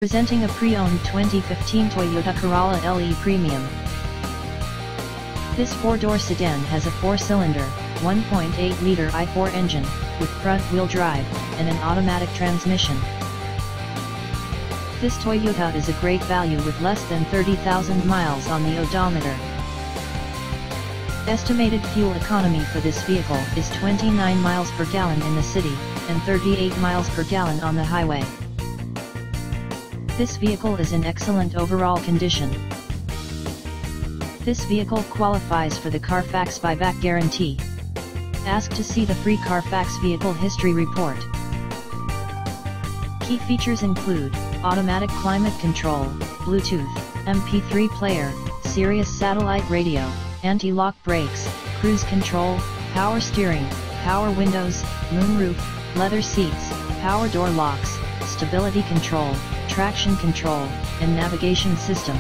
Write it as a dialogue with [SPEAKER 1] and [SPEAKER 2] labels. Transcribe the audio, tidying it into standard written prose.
[SPEAKER 1] Presenting a pre-owned 2015 Toyota Corolla LE Premium. This four-door sedan has a four-cylinder, 1.8-liter i4 engine, with front-wheel drive, and an automatic transmission. This Toyota is a great value with less than 30,000 miles on the odometer. Estimated fuel economy for this vehicle is 29 miles per gallon in the city, and 38 miles per gallon on the highway. This vehicle is in excellent overall condition. This vehicle qualifies for the Carfax buyback guarantee. Ask to see the free Carfax Vehicle History Report. Key features include automatic climate control, Bluetooth, MP3 player, Sirius satellite radio, anti-lock brakes, cruise control, power steering, power windows, moonroof, leather seats, power door locks, stability control, traction control, and navigation system.